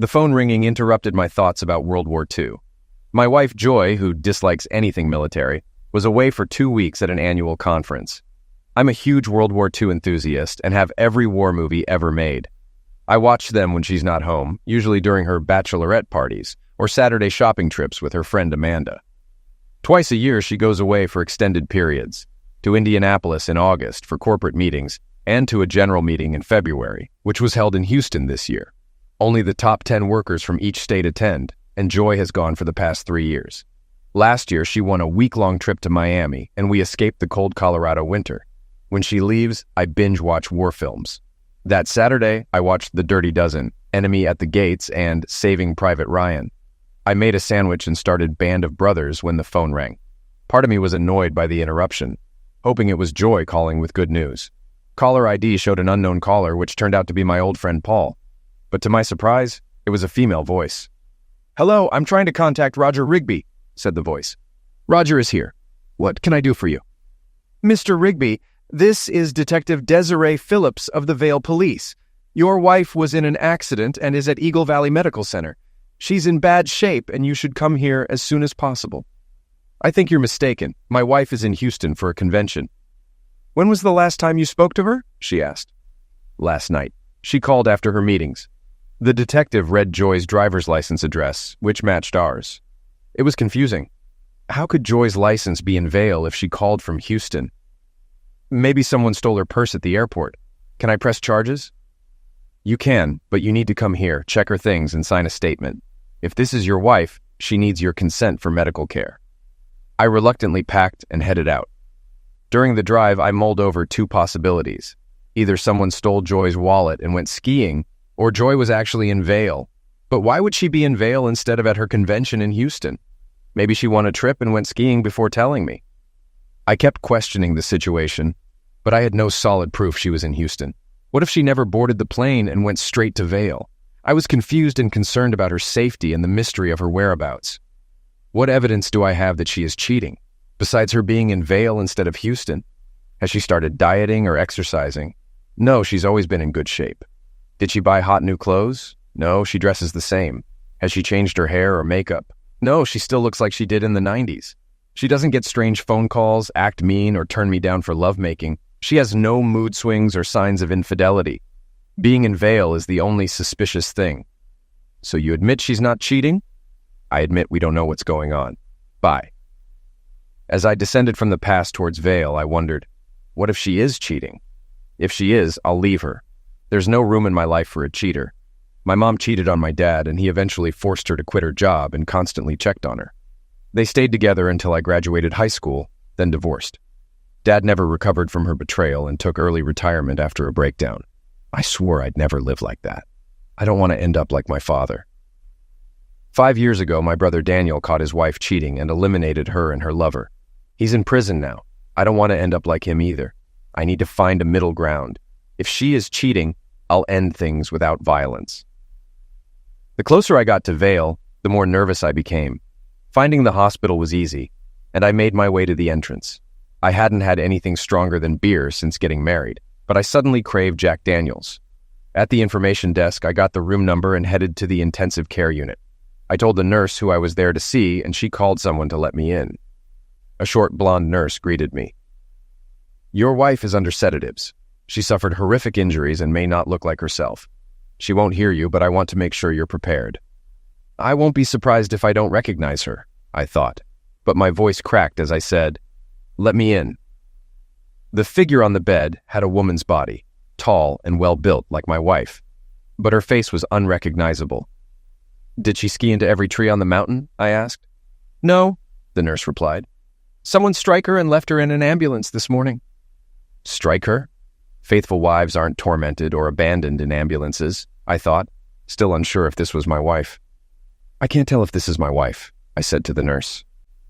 The phone ringing interrupted my thoughts about World War II. My wife, Joy, who dislikes anything military, was away for 2 weeks at an annual conference. I'm a huge World War II enthusiast and have every war movie ever made. I watch them when she's not home, usually during her bachelorette parties or Saturday shopping trips with her friend Amanda. Twice a year, she goes away for extended periods, to Indianapolis in August for corporate meetings and to a general meeting in February, which was held in Houston this year. Only the top 10 workers from each state attend, and Joy has gone for the past 3 years. Last year, she won a week-long trip to Miami, and we escaped the cold Colorado winter. When she leaves, I binge-watch war films. That Saturday, I watched The Dirty Dozen, Enemy at the Gates, and Saving Private Ryan. I made a sandwich and started Band of Brothers when the phone rang. Part of me was annoyed by the interruption, hoping it was Joy calling with good news. Caller ID showed an unknown caller, which turned out to be my old friend Paul. But to my surprise, it was a female voice. "Hello, I'm trying to contact Roger Rigby," said the voice. "Roger is here. What can I do for you?" "Mr. Rigby, this is Detective Desiree Phillips of the Vale Police. Your wife was in an accident and is at Eagle Valley Medical Center. She's in bad shape and you should come here as soon as possible." "I think you're mistaken. My wife is in Houston for a convention." "When was the last time you spoke to her?" she asked. "Last night. She called after her meetings." The detective read Joy's driver's license address, which matched ours. It was confusing. How could Joy's license be in Vale if she called from Houston? "Maybe someone stole her purse at the airport. Can I press charges?" "You can, but you need to come here, check her things, and sign a statement. If this is your wife, she needs your consent for medical care." I reluctantly packed and headed out. During the drive, I mulled over 2 possibilities. Either someone stole Joy's wallet and went skiing, or Joy was actually in Vale. But why would she be in Vale instead of at her convention in Houston? Maybe she won a trip and went skiing before telling me. I kept questioning the situation, but I had no solid proof she was in Houston. What if she never boarded the plane and went straight to Vale? I was confused and concerned about her safety and the mystery of her whereabouts. What evidence do I have that she is cheating, besides her being in Vale instead of Houston? Has she started dieting or exercising? No, she's always been in good shape. Did she buy hot new clothes? No, she dresses the same. Has she changed her hair or makeup? No, she still looks like she did in the 90s. She doesn't get strange phone calls, act mean, or turn me down for lovemaking. She has no mood swings or signs of infidelity. Being in Vale is the only suspicious thing. So you admit she's not cheating? I admit we don't know what's going on. Bye. As I descended from the past towards Vale, I wondered, what if she is cheating? If she is, I'll leave her. There's no room in my life for a cheater. My mom cheated on my dad, and he eventually forced her to quit her job and constantly checked on her. They stayed together until I graduated high school, then divorced. Dad never recovered from her betrayal and took early retirement after a breakdown. I swore I'd never live like that. I don't want to end up like my father. 5 years ago, my brother Daniel caught his wife cheating and eliminated her and her lover. He's in prison now. I don't want to end up like him either. I need to find a middle ground. If she is cheating, I'll end things without violence. The closer I got to Vale, the more nervous I became. Finding the hospital was easy, and I made my way to the entrance. I hadn't had anything stronger than beer since getting married, but I suddenly craved Jack Daniels. At the information desk, I got the room number and headed to the intensive care unit. I told the nurse who I was there to see, and she called someone to let me in. A short blonde nurse greeted me. "Your wife is under sedatives. She suffered horrific injuries and may not look like herself. She won't hear you, but I want to make sure you're prepared." I won't be surprised if I don't recognize her, I thought, but my voice cracked as I said, "Let me in." The figure on the bed had a woman's body, tall and well-built like my wife, but her face was unrecognizable. "Did she ski into every tree on the mountain?" I asked. "No," the nurse replied. "Someone struck her and left her in an ambulance this morning." Strike her? Faithful wives aren't tormented or abandoned in ambulances, I thought, still unsure if this was my wife. "I can't tell if this is my wife," I said to the nurse.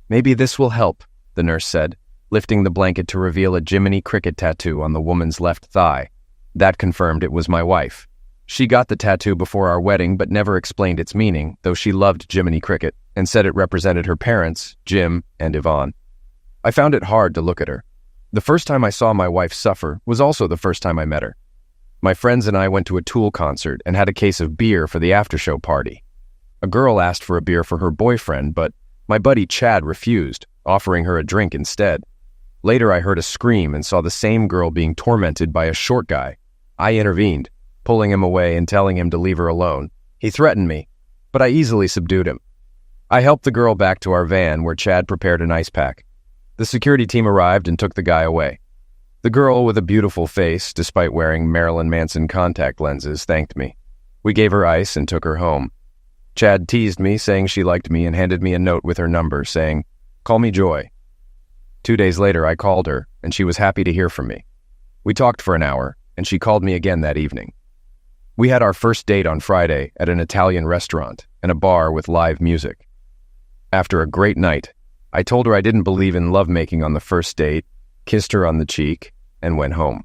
"Maybe this will help," the nurse said, lifting the blanket to reveal a Jiminy Cricket tattoo on the woman's left thigh. That confirmed it was my wife. She got the tattoo before our wedding but never explained its meaning, though she loved Jiminy Cricket and said it represented her parents, Jim and Yvonne. I found it hard to look at her. The first time I saw my wife suffer was also the first time I met her. My friends and I went to a Tool concert and had a case of beer for the after-show party. A girl asked for a beer for her boyfriend, but my buddy Chad refused, offering her a drink instead. Later, I heard a scream and saw the same girl being tormented by a short guy. I intervened, pulling him away and telling him to leave her alone. He threatened me, but I easily subdued him. I helped the girl back to our van where Chad prepared an ice pack. The security team arrived and took the guy away. The girl with a beautiful face, despite wearing Marilyn Manson contact lenses, thanked me. We gave her ice and took her home. Chad teased me, saying she liked me, and handed me a note with her number, saying, "Call me Joy." 2 days later, I called her, and she was happy to hear from me. We talked for an hour, and she called me again that evening. We had our first date on Friday at an Italian restaurant and a bar with live music. After a great night, I told her I didn't believe in lovemaking on the first date, kissed her on the cheek, and went home.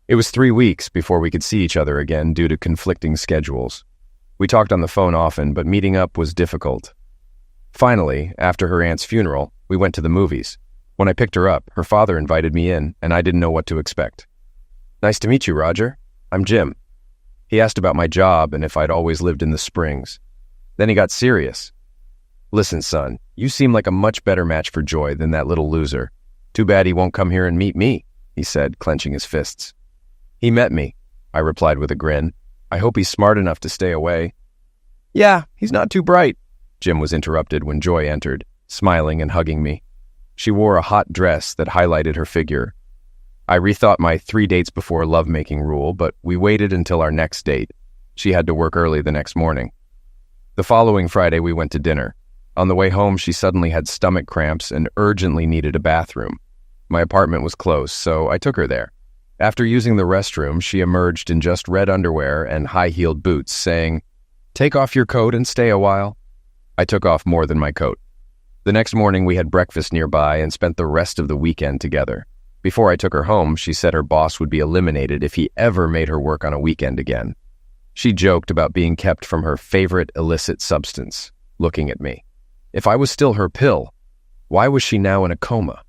It was 3 weeks before we could see each other again due to conflicting schedules. We talked on the phone often, but meeting up was difficult. Finally, after her aunt's funeral, we went to the movies. When I picked her up, her father invited me in, and I didn't know what to expect. "Nice to meet you, Roger. I'm Jim." He asked about my job and if I'd always lived in the Springs. Then he got serious. "Listen, son, you seem like a much better match for Joy than that little loser. Too bad he won't come here and meet me," he said, clenching his fists. "He met me," I replied with a grin. "I hope he's smart enough to stay away." "Yeah, he's not too bright," Jim was interrupted when Joy entered, smiling and hugging me. She wore a hot dress that highlighted her figure. I rethought my 3 dates before lovemaking rule, but we waited until our next date. She had to work early the next morning. The following Friday, we went to dinner. On the way home, she suddenly had stomach cramps and urgently needed a bathroom. My apartment was close, so I took her there. After using the restroom, she emerged in just red underwear and high-heeled boots, saying, "Take off your coat and stay a while." I took off more than my coat. The next morning, we had breakfast nearby and spent the rest of the weekend together. Before I took her home, she said her boss would be eliminated if he ever made her work on a weekend again. She joked about being kept from her favorite illicit substance, looking at me. If I was still her pill, why was she now in a coma?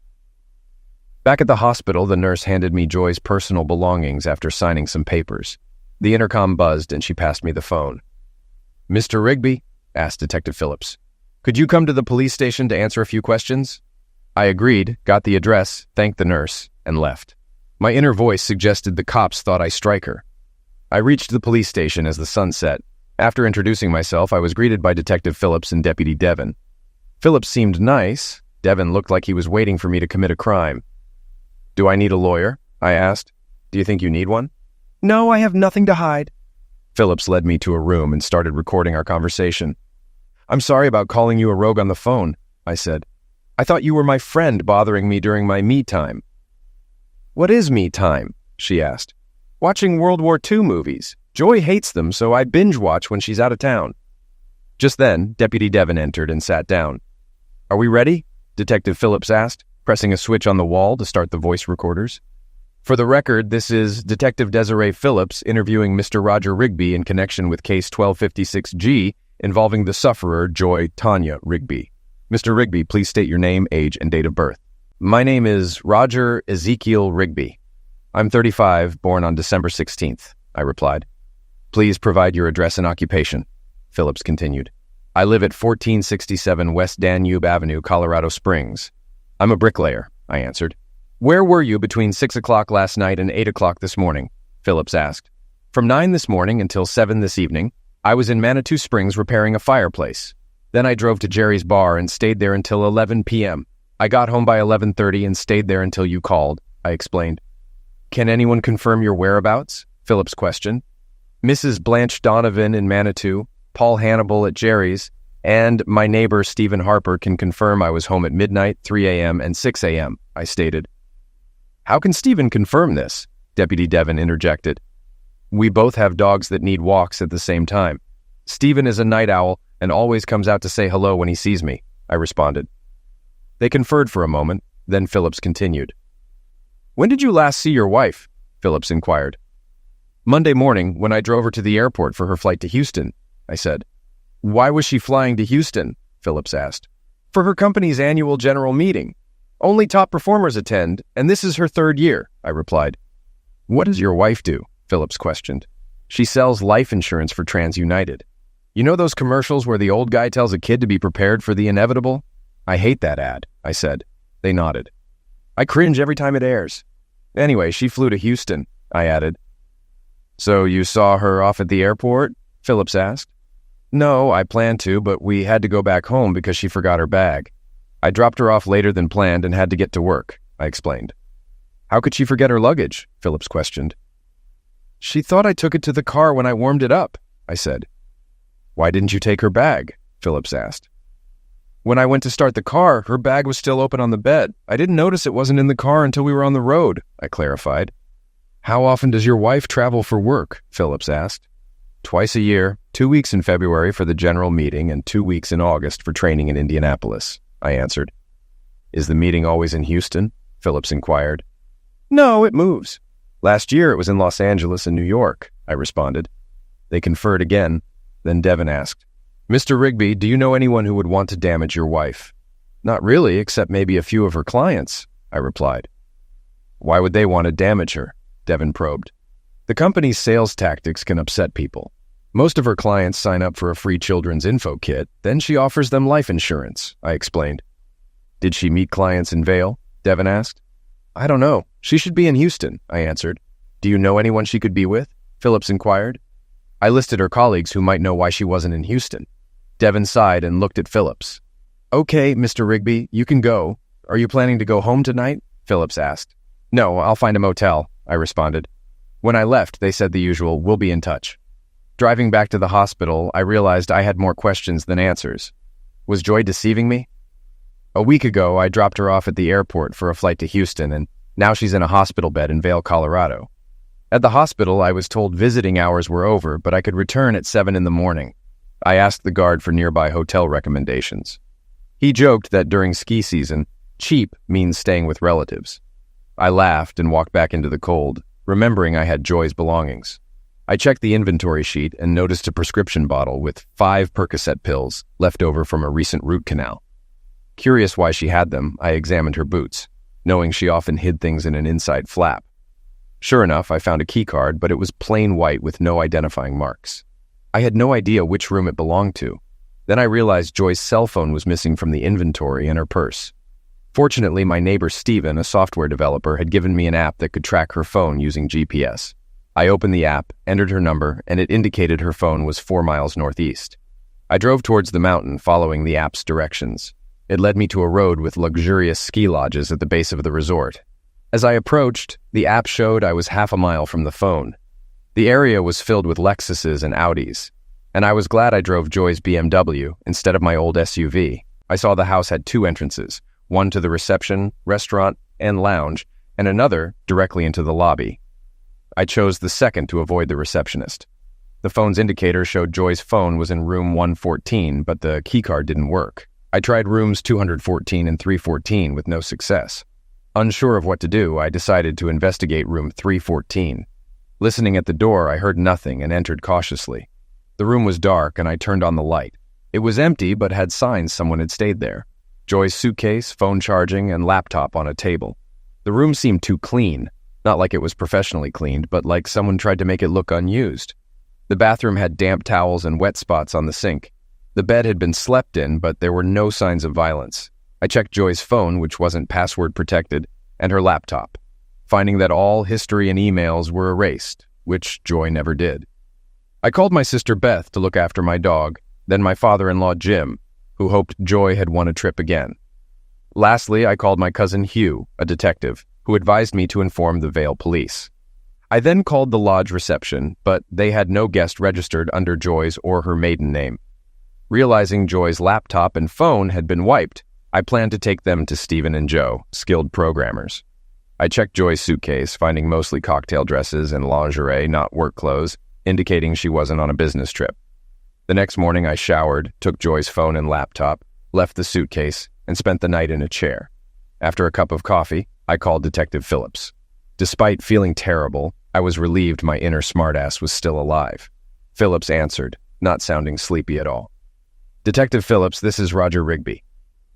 Back at the hospital, the nurse handed me Joy's personal belongings after signing some papers. The intercom buzzed and she passed me the phone. "Mr. Rigby?" asked Detective Phillips. "Could you come to the police station to answer a few questions?" I agreed, got the address, thanked the nurse, and left. My inner voice suggested the cops thought I strike her. I reached the police station as the sun set. After introducing myself, I was greeted by Detective Phillips and Deputy Devon. Phillips seemed nice. Devon looked like he was waiting for me to commit a crime. "Do I need a lawyer?" I asked. "Do you think you need one?" "No, I have nothing to hide." Phillips led me to a room and started recording our conversation. "I'm sorry about calling you a rogue on the phone," I said. "I thought you were my friend bothering me during my me time." "What is me time?" she asked. "Watching World War II movies. Joy hates them, so I binge watch when she's out of town." Just then, Deputy Devon entered and sat down. "Are we ready?" Detective Phillips asked, pressing a switch on the wall to start the voice recorders. "For the record, this is Detective Desiree Phillips interviewing Mr. Roger Rigby in connection with Case 1256G involving the sufferer, Joy Tanya Rigby. Mr. Rigby, please state your name, age, and date of birth." "My name is Roger Ezekiel Rigby. I'm 35, born on December 16th, I replied. "Please provide your address and occupation," Phillips continued. "I live at 1467 West Danube Avenue, Colorado Springs." "I'm a bricklayer," I answered. "Where were you between 6 o'clock last night and 8 o'clock this morning?" Phillips asked. "From 9 this morning until 7 this evening, I was in Manitou Springs repairing a fireplace. Then I drove to Jerry's bar and stayed there until 11 p.m. I got home by 11:30 and stayed there until you called," I explained. "Can anyone confirm your whereabouts?" Phillips questioned. "Mrs. Blanche Donovan in Manitou, Paul Hannibal at Jerry's, and my neighbor Stephen Harper can confirm I was home at midnight, 3 a.m., and 6 a.m., I stated. "How can Stephen confirm this?" Deputy Devon interjected. "We both have dogs that need walks at the same time. Stephen is a night owl and always comes out to say hello when he sees me," I responded. They conferred for a moment, then Phillips continued. "When did you last see your wife?" Phillips inquired. "Monday morning, when I drove her to the airport for her flight to Houston," I said. "Why was she flying to Houston?" Phillips asked. "For her company's annual general meeting. Only top performers attend, and this is her 3rd year," I replied. What does your wife do? Phillips questioned. She sells life insurance for TransUnited. You know those commercials where the old guy tells a kid to be prepared for the inevitable? I hate that ad, I said. They nodded. I cringe every time it airs. Anyway, she flew to Houston, I added. So you saw her off at the airport? Phillips asked. No, I planned to, but we had to go back home because she forgot her bag. I dropped her off later than planned and had to get to work, I explained. How could she forget her luggage? Phillips questioned. She thought I took it to the car when I warmed it up, I said. Why didn't you take her bag? Phillips asked. When I went to start the car, her bag was still open on the bed. I didn't notice it wasn't in the car until we were on the road, I clarified. How often does your wife travel for work? Phillips asked. Twice a year, 2 weeks in February for the general meeting and 2 weeks in August for training in Indianapolis, I answered. Is the meeting always in Houston? Phillips inquired. No, it moves. Last year it was in Los Angeles and New York, I responded. They conferred again. Then Devin asked, Mr. Rigby, do you know anyone who would want to damage your wife? Not really, except maybe a few of her clients, I replied. Why would they want to damage her? Devin probed. The company's sales tactics can upset people. Most of her clients sign up for a free children's info kit, then she offers them life insurance, I explained. Did she meet clients in Vail? Devin asked. I don't know. She should be in Houston, I answered. Do you know anyone she could be with? Phillips inquired. I listed her colleagues who might know why she wasn't in Houston. Devin sighed and looked at Phillips. Okay, Mr. Rigby, you can go. Are you planning to go home tonight? Phillips asked. No, I'll find a motel, I responded. When I left, they said the usual, we'll be in touch. Driving back to the hospital, I realized I had more questions than answers. Was Joy deceiving me? A week ago, I dropped her off at the airport for a flight to Houston, and now she's in a hospital bed in Vail, Colorado. At the hospital, I was told visiting hours were over, but I could return at 7 in the morning. I asked the guard for nearby hotel recommendations. He joked that during ski season, cheap means staying with relatives. I laughed and walked back into the cold, remembering I had Joy's belongings. I checked the inventory sheet and noticed a prescription bottle with 5 Percocet pills left over from a recent root canal. Curious why she had them, I examined her boots, knowing she often hid things in an inside flap. Sure enough, I found a key card, but it was plain white with no identifying marks. I had no idea which room it belonged to. Then I realized Joy's cell phone was missing from the inventory and her purse. Fortunately, my neighbor Steven, a software developer, had given me an app that could track her phone using GPS. I opened the app, entered her number, and it indicated her phone was 4 miles northeast. I drove towards the mountain, following the app's directions. It led me to a road with luxurious ski lodges at the base of the resort. As I approached, the app showed I was half a mile from the phone. The area was filled with Lexuses and Audis, and I was glad I drove Joy's BMW instead of my old SUV. I saw the house had 2 entrances, one to the reception, restaurant, and lounge, and another directly into the lobby. I chose the second to avoid the receptionist. The phone's indicator showed Joy's phone was in room 114, but the keycard didn't work. I tried rooms 214 and 314 with no success. Unsure of what to do, I decided to investigate room 314. Listening at the door, I heard nothing and entered cautiously. The room was dark, and I turned on the light. It was empty, but had signs someone had stayed there. Joy's suitcase, phone charging, and laptop on a table. The room seemed too clean, not like it was professionally cleaned, but like someone tried to make it look unused. The bathroom had damp towels and wet spots on the sink. The bed had been slept in, but there were no signs of violence. I checked Joy's phone, which wasn't password protected, and her laptop, finding that all history and emails were erased, which Joy never did. I called my sister Beth to look after my dog, then my father-in-law Jim, who hoped Joy had won a trip again. Lastly, I called my cousin Hugh, a detective, who advised me to inform the Vail police. I then called the lodge reception, but they had no guest registered under Joy's or her maiden name. Realizing Joy's laptop and phone had been wiped, I planned to take them to Stephen and Joe, skilled programmers. I checked Joy's suitcase, finding mostly cocktail dresses and lingerie, not work clothes, indicating she wasn't on a business trip. The next morning I showered, took Joy's phone and laptop, left the suitcase, and spent the night in a chair. After a cup of coffee, I called Detective Phillips. Despite feeling terrible, I was relieved my inner smartass was still alive. Phillips answered, not sounding sleepy at all. Detective Phillips, this is Roger Rigby.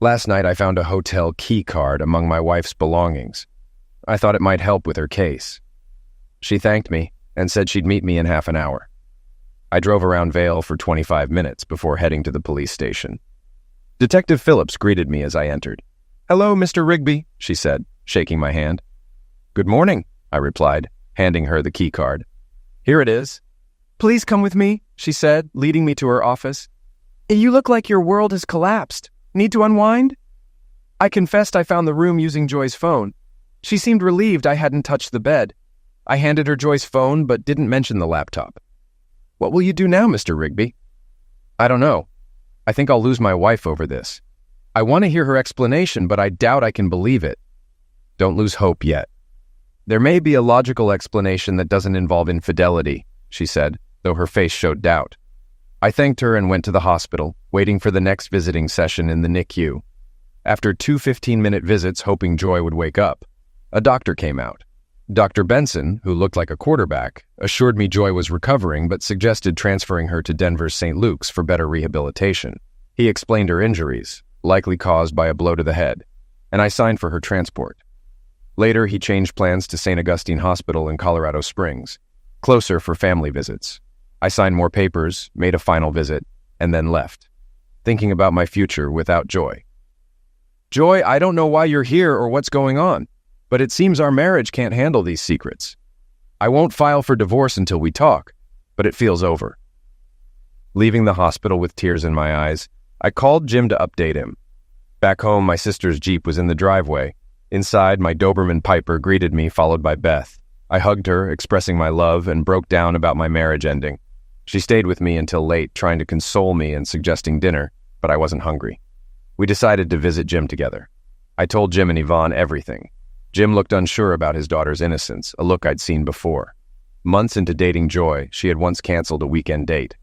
Last night I found a hotel key card among my wife's belongings. I thought it might help with her case. She thanked me and said she'd meet me in half an hour. I drove around Vale for 25 minutes before heading to the police station. Detective Phillips greeted me as I entered. "Hello, Mr. Rigby," she said, shaking my hand. "Good morning," I replied, handing her the key card. "Here it is." "Please come with me," she said, leading me to her office. "You look like your world has collapsed. Need to unwind?" I confessed I found the room using Joy's phone. She seemed relieved I hadn't touched the bed. I handed her Joy's phone but didn't mention the laptop. "What will you do now, Mr. Rigby?" "I don't know. I think I'll lose my wife over this. I want to hear her explanation, but I doubt I can believe it." "Don't lose hope yet. There may be a logical explanation that doesn't involve infidelity," she said, though her face showed doubt. I thanked her and went to the hospital, waiting for the next visiting session in the NICU. After 2 15-minute visits hoping Joy would wake up, a doctor came out. Dr. Benson, who looked like a quarterback, assured me Joy was recovering but suggested transferring her to Denver's St. Luke's for better rehabilitation. He explained her injuries, likely caused by a blow to the head, and I signed for her transport. Later, he changed plans to St. Augustine Hospital in Colorado Springs, closer for family visits. I signed more papers, made a final visit, and then left, thinking about my future without Joy. "Joy, I don't know why you're here or what's going on, but it seems our marriage can't handle these secrets. I won't file for divorce until we talk, but it feels over." Leaving the hospital with tears in my eyes, I called Jim to update him. Back home, my sister's Jeep was in the driveway. Inside, my Doberman Piper greeted me, followed by Beth. I hugged her, expressing my love, and broke down about my marriage ending. She stayed with me until late, trying to console me and suggesting dinner, but I wasn't hungry. We decided to visit Jim together. I told Jim and Yvonne everything. Jim looked unsure about his daughter's innocence, a look I'd seen before. Months into dating Joy, she had once canceled a weekend date.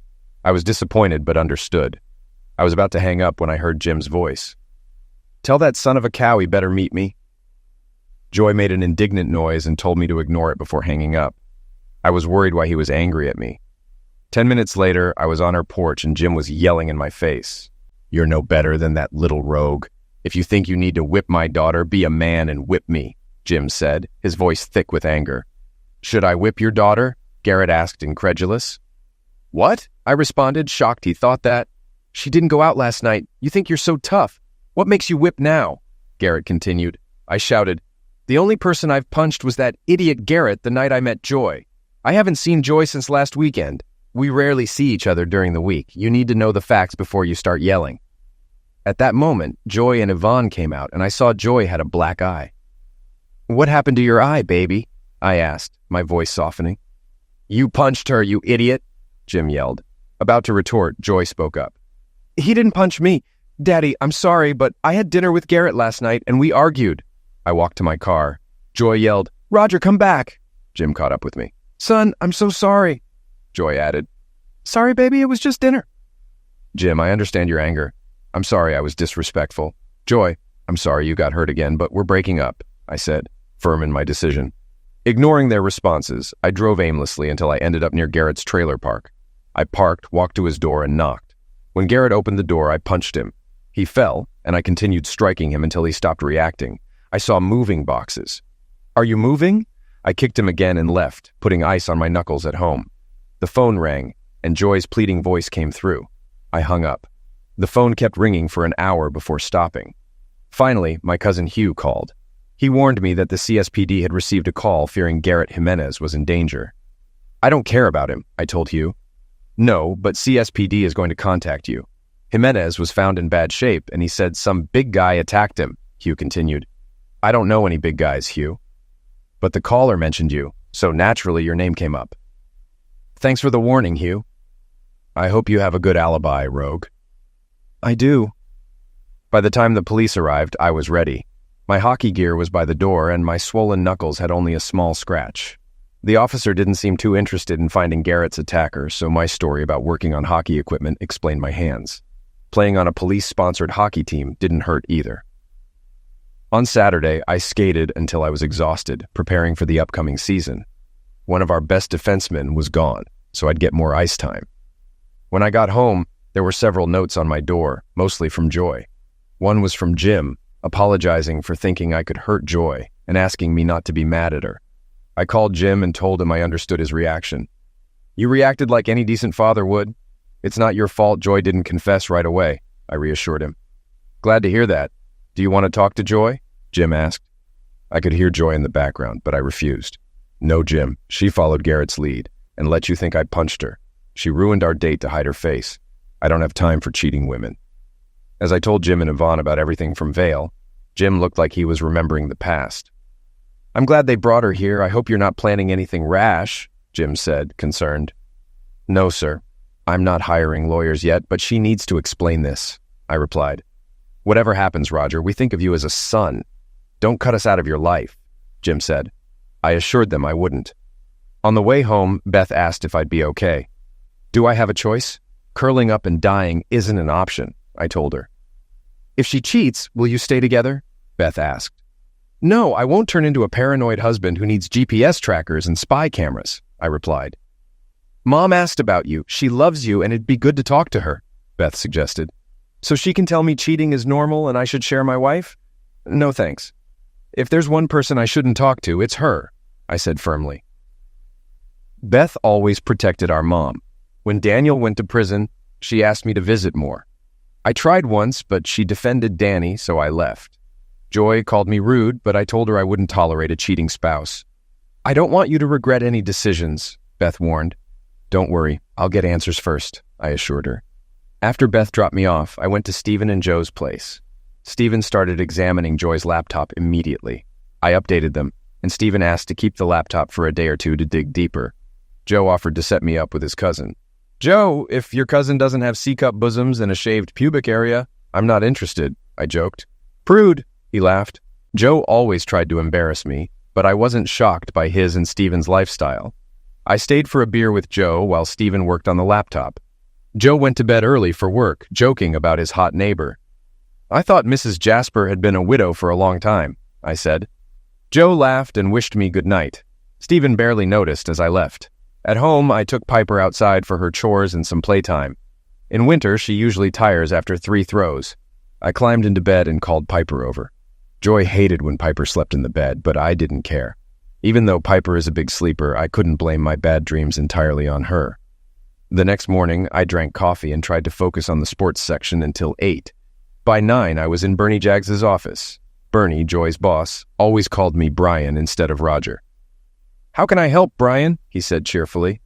I was disappointed but understood. I was about to hang up when I heard Jim's voice. "Tell that son of a cow he better meet me." Joy made an indignant noise and told me to ignore it before hanging up. I was worried why he was angry at me. 10 minutes later, I was on her porch and Jim was yelling in my face. "You're no better than that little rogue. If you think you need to whip my daughter, be a man and whip me," Jim said, his voice thick with anger. "Should I whip your daughter?" Garrett asked, incredulous. "What?" I responded, shocked he thought that. "She didn't go out last night. You think you're so tough. What makes you whip now?" Garrett continued. I shouted, "The only person I've punched was that idiot Garrett the night I met Joy. I haven't seen Joy since last weekend. We rarely see each other during the week. You need to know the facts before you start yelling." At that moment, Joy and Yvonne came out, and I saw Joy had a black eye. "What happened to your eye, baby?" I asked, my voice softening. "You punched her, you idiot," Jim yelled. About to retort, Joy spoke up. "He didn't punch me. Daddy, I'm sorry, but I had dinner with Garrett last night, and we argued." I walked to my car. Joy yelled, "Roger, come back." Jim caught up with me. "Son, I'm so sorry," Joy added. "Sorry, baby, it was just dinner." "Jim, I understand your anger. I'm sorry I was disrespectful. Joy, I'm sorry you got hurt again, but we're breaking up," I said, firm in my decision. Ignoring their responses, I drove aimlessly until I ended up near Garrett's trailer park. I parked, walked to his door, and knocked. When Garrett opened the door, I punched him. He fell, and I continued striking him until he stopped reacting. I saw moving boxes. "Are you moving?" I kicked him again and left, putting ice on my knuckles at home. The phone rang, and Joy's pleading voice came through. I hung up. The phone kept ringing for an hour before stopping. Finally, my cousin Hugh called. He warned me that the CSPD had received a call fearing Garrett Jimenez was in danger. "I don't care about him," I told Hugh. "No, but CSPD is going to contact you. Jimenez was found in bad shape, and he said some big guy attacked him," Hugh continued. "I don't know any big guys, Hugh. But the caller mentioned you, so naturally your name came up." "Thanks for the warning, Hugh." "I hope you have a good alibi, Rogue." "I do." By the time the police arrived, I was ready. My hockey gear was by the door, and my swollen knuckles had only a small scratch. The officer didn't seem too interested in finding Garrett's attacker, so my story about working on hockey equipment explained my hands. Playing on a police-sponsored hockey team didn't hurt either. On Saturday, I skated until I was exhausted, preparing for the upcoming season. One of our best defensemen was gone, so I'd get more ice time. When I got home, there were several notes on my door, mostly from Joy. One was from Jim, apologizing for thinking I could hurt Joy and asking me not to be mad at her. I called Jim and told him I understood his reaction. You reacted like any decent father would. It's not your fault Joy didn't confess right away, I reassured him. Glad to hear that. Do you want to talk to Joy? Jim asked. I could hear Joy in the background, but I refused. No, Jim. She followed Garrett's lead and let you think I punched her. She ruined our date to hide her face. I don't have time for cheating women. As I told Jim and Yvonne about everything from Vale, Jim looked like he was remembering the past. I'm glad they brought her here. I hope you're not planning anything rash, Jim said, concerned. No, sir. I'm not hiring lawyers yet, but she needs to explain this, I replied. Whatever happens, Roger, we think of you as a son. Don't cut us out of your life, Jim said. I assured them I wouldn't. On the way home, Beth asked if I'd be okay. Do I have a choice? Curling up and dying isn't an option, I told her. If she cheats, will you stay together? Beth asked. No, I won't turn into a paranoid husband who needs GPS trackers and spy cameras, I replied. Mom asked about you. She loves you and it'd be good to talk to her, Beth suggested. So she can tell me cheating is normal and I should share my wife? No thanks. If there's one person I shouldn't talk to, it's her, I said firmly. Beth always protected our mom. When Daniel went to prison, she asked me to visit more. I tried once, but she defended Danny, so I left. Joy called me rude, but I told her I wouldn't tolerate a cheating spouse. I don't want you to regret any decisions, Beth warned. Don't worry, I'll get answers first, I assured her. After Beth dropped me off, I went to Stephen and Joe's place. Stephen started examining Joy's laptop immediately. I updated them, and Stephen asked to keep the laptop for a day or two to dig deeper. Joe offered to set me up with his cousin. Joe, if your cousin doesn't have C-cup bosoms and a shaved pubic area, I'm not interested, I joked. Prude, he laughed. Joe always tried to embarrass me, but I wasn't shocked by his and Stephen's lifestyle. I stayed for a beer with Joe while Stephen worked on the laptop. Joe went to bed early for work, joking about his hot neighbor. I thought Mrs. Jasper had been a widow for a long time, I said. Joe laughed and wished me good night. Stephen barely noticed as I left. At home, I took Piper outside for her chores and some playtime. In winter, she usually tires after 3 throws. I climbed into bed and called Piper over. Joy hated when Piper slept in the bed, but I didn't care. Even though Piper is a big sleeper, I couldn't blame my bad dreams entirely on her. The next morning, I drank coffee and tried to focus on the sports section until 8. By 9, I was in Bernie Jaggs's office. Bernie, Joy's boss, always called me Brian instead of Roger. How can I help, Brian? He said cheerfully.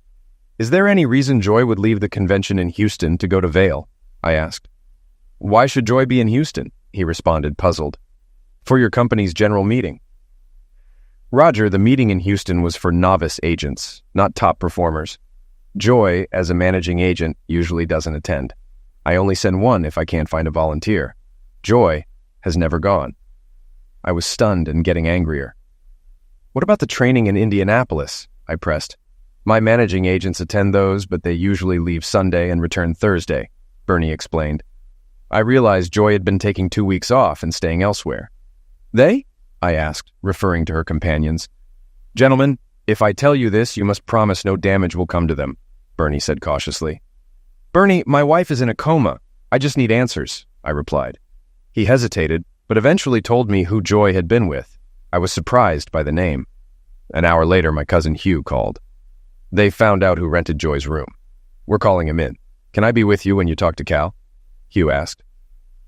Is there any reason Joy would leave the convention in Houston to go to Vale? I asked. Why should Joy be in Houston? He responded, puzzled. For your company's general meeting. Roger, the meeting in Houston was for novice agents, not top performers. Joy, as a managing agent, usually doesn't attend. I only send one if I can't find a volunteer. Joy has never gone. I was stunned and getting angrier. What about the training in Indianapolis? I pressed. My managing agents attend those, but they usually leave Sunday and return Thursday, Bernie explained. I realized Joy had been taking 2 weeks off and staying elsewhere. They? I asked, referring to her companions. Gentlemen, if I tell you this, you must promise no damage will come to them, Bernie said cautiously. Bernie, my wife is in a coma. I just need answers, I replied. He hesitated, but eventually told me who Joy had been with. I was surprised by the name. An hour later, my cousin Hugh called. They found out who rented Joy's room. We're calling him in. Can I be with you when you talk to Cal? Hugh asked.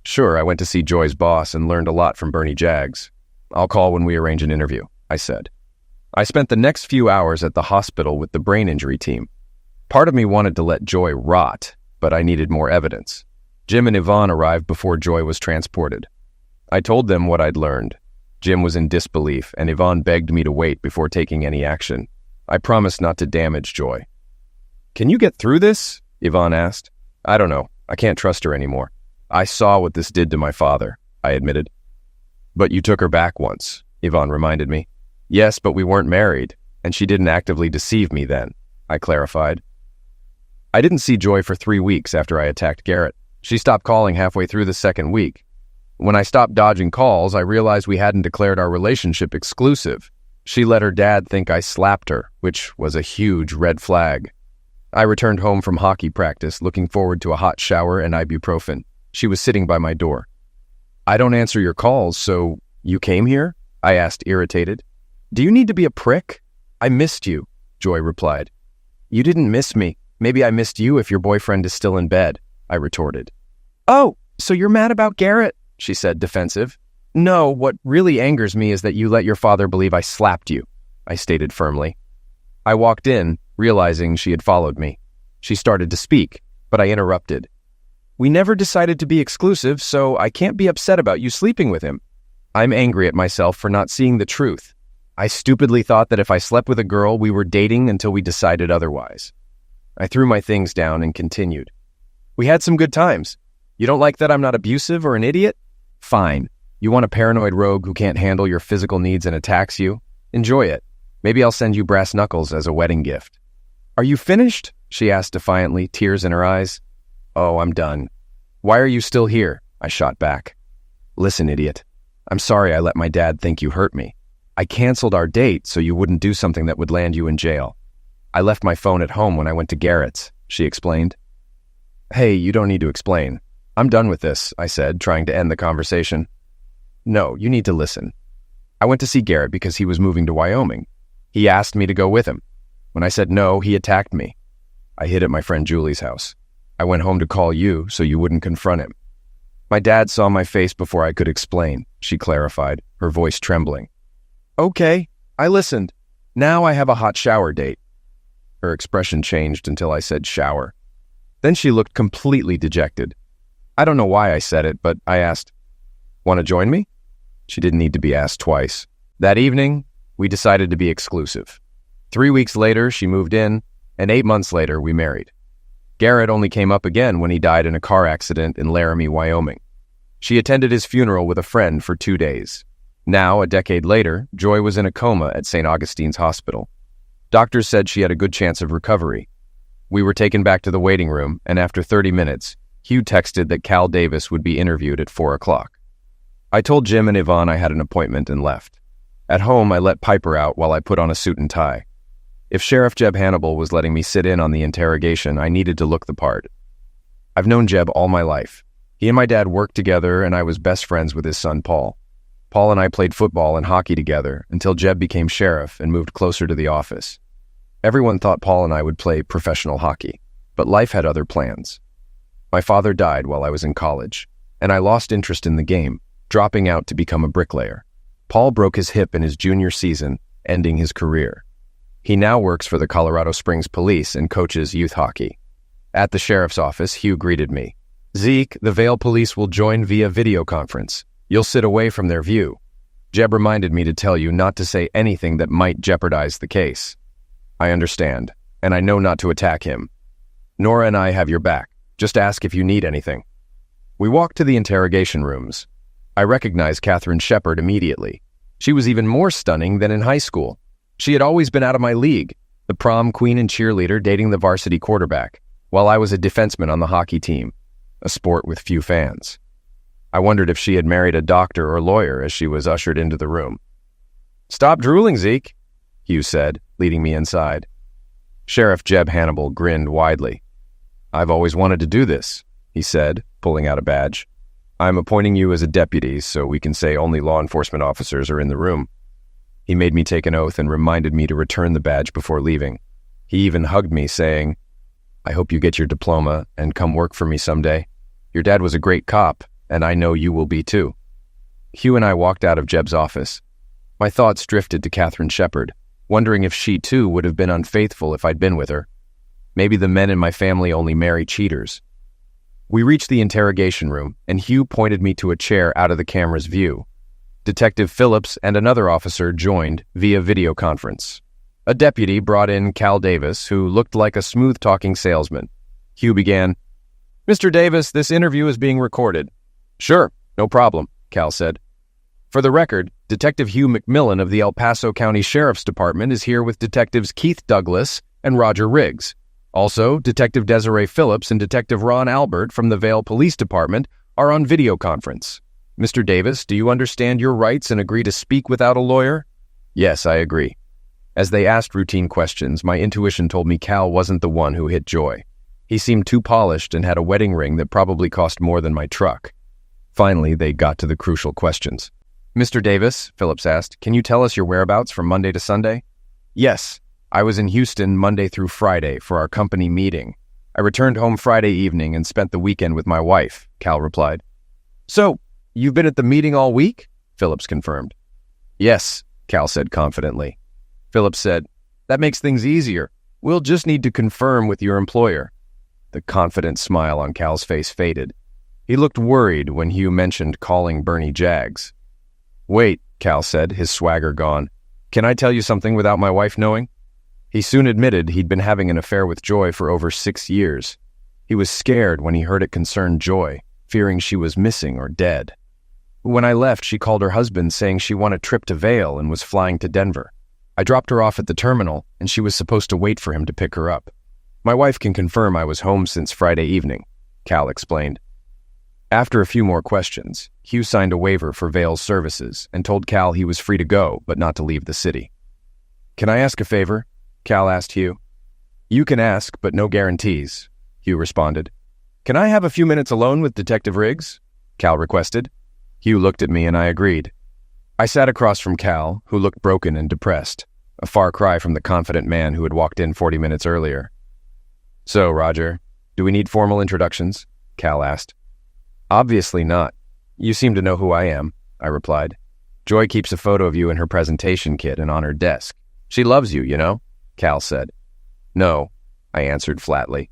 Sure, I went to see Joy's boss and learned a lot from Bernie Jaggs. I'll call when we arrange an interview, I said. I spent the next few hours at the hospital with the brain injury team. Part of me wanted to let Joy rot, but I needed more evidence. Jim and Yvonne arrived before Joy was transported. I told them what I'd learned. Jim was in disbelief, and Yvonne begged me to wait before taking any action. I promised not to damage Joy. Can you get through this? Yvonne asked. I don't know. I can't trust her anymore. I saw what this did to my father, I admitted. But you took her back once, Yvonne reminded me. Yes, but we weren't married, and she didn't actively deceive me then, I clarified. I didn't see Joy for 3 weeks after I attacked Garrett. She stopped calling halfway through the second week. When I stopped dodging calls, I realized we hadn't declared our relationship exclusive. She let her dad think I slapped her, which was a huge red flag. I returned home from hockey practice, looking forward to a hot shower and ibuprofen. She was sitting by my door. I don't answer your calls, so you came here? I asked, irritated. Do you need to be a prick? I missed you, Joy replied. You didn't miss me. Maybe I missed you if your boyfriend is still in bed, I retorted. Oh, so you're mad about Garrett, she said, defensive. No, what really angers me is that you let your father believe I slapped you, I stated firmly. I walked in, realizing she had followed me. She started to speak, but I interrupted. We never decided to be exclusive, so I can't be upset about you sleeping with him. I'm angry at myself for not seeing the truth. I stupidly thought that if I slept with a girl, we were dating until we decided otherwise. I threw my things down and continued. We had some good times. You don't like that I'm not abusive or an idiot? Fine. You want a paranoid rogue who can't handle your physical needs and attacks you? Enjoy it. Maybe I'll send you brass knuckles as a wedding gift. Are you finished? She asked defiantly, tears in her eyes. Oh, I'm done. Why are you still here? I shot back. Listen, idiot. I'm sorry I let my dad think you hurt me. I canceled our date so you wouldn't do something that would land you in jail. I left my phone at home when I went to Garrett's, she explained. Hey, you don't need to explain. I'm done with this, I said, trying to end the conversation. No, you need to listen. I went to see Garrett because he was moving to Wyoming. He asked me to go with him. When I said no, he attacked me. I hid at my friend Julie's house. I went home to call you so you wouldn't confront him. My dad saw my face before I could explain, she clarified, her voice trembling. Okay, I listened. Now I have a hot shower date. Her expression changed until I said shower. Then she looked completely dejected. I don't know why I said it, but I asked, Want to join me? She didn't need to be asked twice. That evening, we decided to be exclusive. 3 weeks later, she moved in, and 8 months later, we married. Garrett only came up again when he died in a car accident in Laramie, Wyoming. She attended his funeral with a friend for 2 days. Now, a decade later, Joy was in a coma at St. Augustine's Hospital. Doctors said she had a good chance of recovery. We were taken back to the waiting room, and after 30 minutes, Hugh texted that Cal Davis would be interviewed at 4 o'clock. I told Jim and Yvonne I had an appointment and left. At home, I let Piper out while I put on a suit and tie. If Sheriff Jeb Hannibal was letting me sit in on the interrogation, I needed to look the part. I've known Jeb all my life. He and my dad worked together, and I was best friends with his son, Paul. Paul and I played football and hockey together until Jeb became sheriff and moved closer to the office. Everyone thought Paul and I would play professional hockey, but life had other plans. My father died while I was in college, and I lost interest in the game, dropping out to become a bricklayer. Paul broke his hip in his junior season, ending his career. He now works for the Colorado Springs Police and coaches youth hockey. At the sheriff's office, Hugh greeted me. Zeke, the Vail Police will join via video conference. You'll sit away from their view. Jeb reminded me to tell you not to say anything that might jeopardize the case. I understand, and I know not to attack him. Nora and I have your back. Just ask if you need anything. We walked to the interrogation rooms. I recognized Catherine Shepard immediately. She was even more stunning than in high school. She had always been out of my league, the prom queen and cheerleader dating the varsity quarterback, while I was a defenseman on the hockey team, a sport with few fans. I wondered if she had married a doctor or lawyer as she was ushered into the room. Stop drooling, Zeke, Hugh said, leading me inside. Sheriff Jeb Hannibal grinned widely. I've always wanted to do this, he said, pulling out a badge. I'm appointing you as a deputy so we can say only law enforcement officers are in the room. He made me take an oath and reminded me to return the badge before leaving. He even hugged me, saying, I hope you get your diploma and come work for me someday. Your dad was a great cop, and I know you will be too. Hugh and I walked out of Jeb's office. My thoughts drifted to Catherine Shepard, wondering if she too would have been unfaithful if I'd been with her. Maybe the men in my family only marry cheaters. We reached the interrogation room, and Hugh pointed me to a chair out of the camera's view. Detective Phillips and another officer joined via video conference. A deputy brought in Cal Davis, who looked like a smooth-talking salesman. Hugh began, Mr. Davis, this interview is being recorded. Sure, no problem, Cal said. For the record, Detective Hugh McMillan of the El Paso County Sheriff's Department is here with Detectives Keith Douglas and Roger Riggs. Also, Detective Desiree Phillips and Detective Ron Albert from the Vail Police Department are on video conference. Mr. Davis, do you understand your rights and agree to speak without a lawyer? Yes, I agree. As they asked routine questions, my intuition told me Cal wasn't the one who hit Joy. He seemed too polished and had a wedding ring that probably cost more than my truck. Finally, they got to the crucial questions. Mr. Davis, Phillips asked, can you tell us your whereabouts from Monday to Sunday? Yes, I was in Houston Monday through Friday for our company meeting. I returned home Friday evening and spent the weekend with my wife, Cal replied. So, you've been at the meeting all week? Phillips confirmed. Yes, Cal said confidently. Phillips said, that makes things easier. We'll just need to confirm with your employer. The confident smile on Cal's face faded. He looked worried when Hugh mentioned calling Bernie Jaggs. Wait, Cal said, his swagger gone. Can I tell you something without my wife knowing? He soon admitted he'd been having an affair with Joy for over 6 years. He was scared when he heard it concerned Joy, fearing she was missing or dead. When I left, she called her husband saying she won a trip to Vail and was flying to Denver. I dropped her off at the terminal, and she was supposed to wait for him to pick her up. My wife can confirm I was home since Friday evening, Cal explained. After a few more questions, Hugh signed a waiver for Vail's services and told Cal he was free to go, but not to leave the city. Can I ask a favor? Cal asked Hugh. You can ask, but no guarantees, Hugh responded. Can I have a few minutes alone with Detective Riggs? Cal requested. Hugh looked at me and I agreed. I sat across from Cal, who looked broken and depressed, a far cry from the confident man who had walked in 40 minutes earlier. So, Roger, do we need formal introductions? Cal asked. Obviously not. You seem to know who I am, I replied. Joy keeps a photo of you in her presentation kit and on her desk. She loves you, you know, Cal said. No, I answered flatly.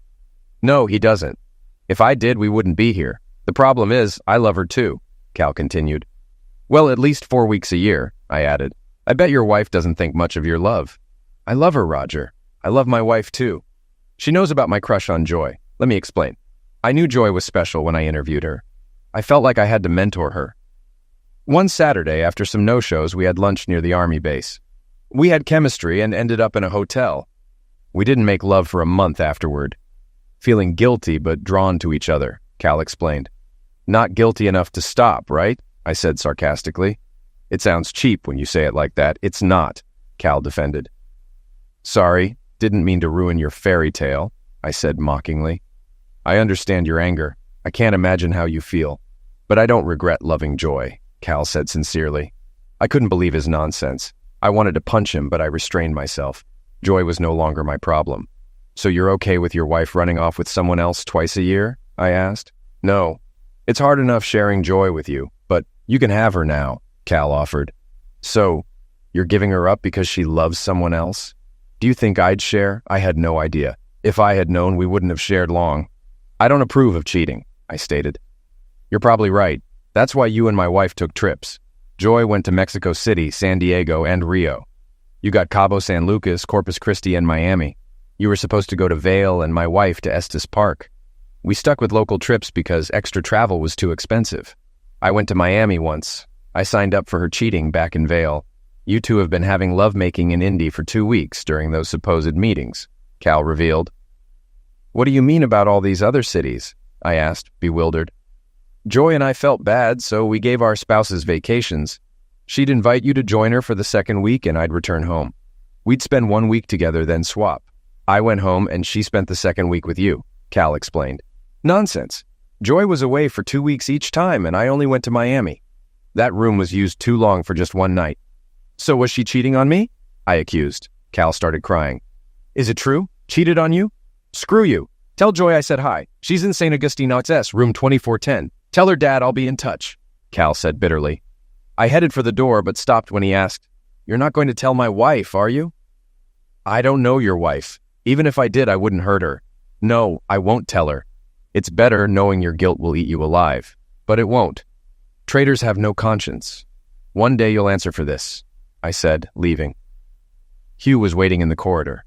No, he doesn't. If I did, we wouldn't be here. The problem is, I love her too, Cal continued. Well, at least 4 weeks a year, I added. I bet your wife doesn't think much of your love. I love her, Roger. I love my wife too. She knows about my crush on Joy. Let me explain. I knew Joy was special when I interviewed her. I felt like I had to mentor her. One Saturday, after some no-shows, we had lunch near the Army base. We had chemistry and ended up in a hotel. We didn't make love for a month afterward. Feeling guilty but drawn to each other, Cal explained. Not guilty enough to stop, right? I said sarcastically. It sounds cheap when you say it like that. It's not, Cal defended. Sorry, didn't mean to ruin your fairy tale, I said mockingly. I understand your anger. I can't imagine how you feel. But I don't regret loving Joy, Cal said sincerely. I couldn't believe his nonsense. I wanted to punch him, but I restrained myself. Joy was no longer my problem. So you're okay with your wife running off with someone else twice a year? I asked. No. It's hard enough sharing Joy with you, but you can have her now, Cal offered. So, you're giving her up because she loves someone else? Do you think I'd share? I had no idea. If I had known, we wouldn't have shared long. I don't approve of cheating, I stated. You're probably right. That's why you and my wife took trips. Joy went to Mexico City, San Diego, and Rio. You got Cabo San Lucas, Corpus Christi, and Miami. You were supposed to go to Vail and my wife to Estes Park. We stuck with local trips because extra travel was too expensive. I went to Miami once. I signed up for her cheating back in Vail. You two have been having lovemaking in Indy for 2 weeks during those supposed meetings, Cal revealed. What do you mean about all these other cities? I asked, bewildered. Joy and I felt bad, so we gave our spouses vacations. She'd invite you to join her for the second week and I'd return home. We'd spend 1 week together, then swap. I went home and she spent the second week with you, Cal explained. Nonsense. Joy was away for 2 weeks each time and I only went to Miami. That room was used too long for just one night. So was she cheating on me? I accused. Cal started crying. Is it true? Cheated on you? Screw you. Tell Joy I said hi. She's in St. Augustine S, room 2410. Tell her dad I'll be in touch, Cal said bitterly. I headed for the door but stopped when he asked, You're not going to tell my wife, are you? I don't know your wife. Even if I did, I wouldn't hurt her. No, I won't tell her. It's better knowing your guilt will eat you alive. But it won't. Traitors have no conscience. One day you'll answer for this, I said, leaving. Hugh was waiting in the corridor.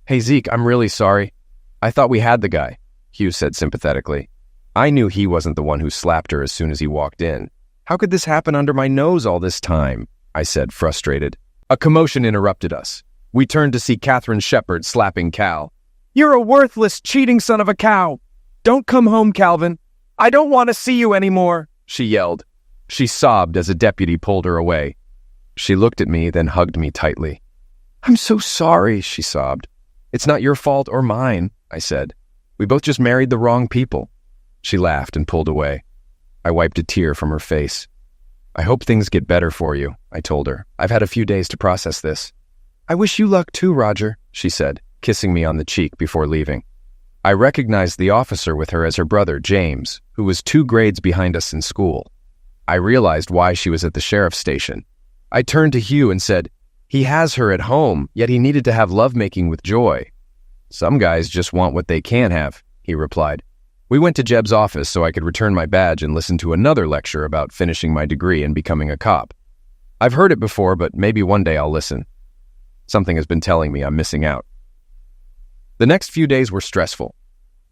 Hey, Zeke, I'm really sorry. I thought we had the guy, Hugh said sympathetically. I knew he wasn't the one who slapped her as soon as he walked in. How could this happen under my nose all this time? I said, frustrated. A commotion interrupted us. We turned to see Catherine Shepard slapping Cal. You're a worthless, cheating son of a cow. Don't come home, Calvin. I don't want to see you anymore, she yelled. She sobbed as a deputy pulled her away. She looked at me, then hugged me tightly. I'm so sorry, she sobbed. It's not your fault or mine, I said. We both just married the wrong people. She laughed and pulled away. I wiped a tear from her face. I hope things get better for you, I told her. I've had a few days to process this. "I wish you luck too, Roger," she said, kissing me on the cheek before leaving. I recognized the officer with her as her brother, James, who was 2 grades behind us in school. I realized why she was at the sheriff's station. I turned to Hugh and said, "He has her at home, yet he needed to have lovemaking with Joy." "Some guys just want what they can't have," he replied. We went to Jeb's office so I could return my badge and listen to another lecture about finishing my degree and becoming a cop. I've heard it before, but maybe one day I'll listen. Something has been telling me I'm missing out. The next few days were stressful.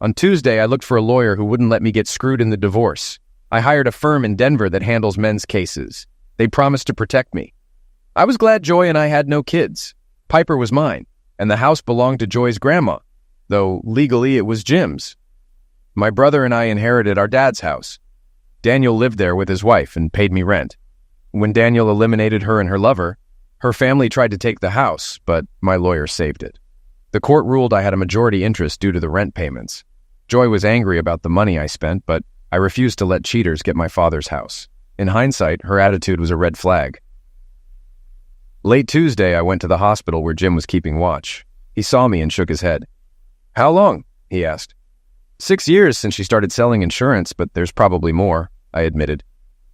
On Tuesday, I looked for a lawyer who wouldn't let me get screwed in the divorce. I hired a firm in Denver that handles men's cases. They promised to protect me. I was glad Joy and I had no kids. Piper was mine, and the house belonged to Joy's grandma, though legally it was Jim's. My brother and I inherited our dad's house. Daniel lived there with his wife and paid me rent. When Daniel eliminated her and her lover, her family tried to take the house, but my lawyer saved it. The court ruled I had a majority interest due to the rent payments. Joy was angry about the money I spent, but I refused to let cheaters get my father's house. In hindsight, her attitude was a red flag. Late Tuesday, I went to the hospital where Jim was keeping watch. He saw me and shook his head. "How long?" he asked. 6 years since she started selling insurance, but there's probably more, I admitted.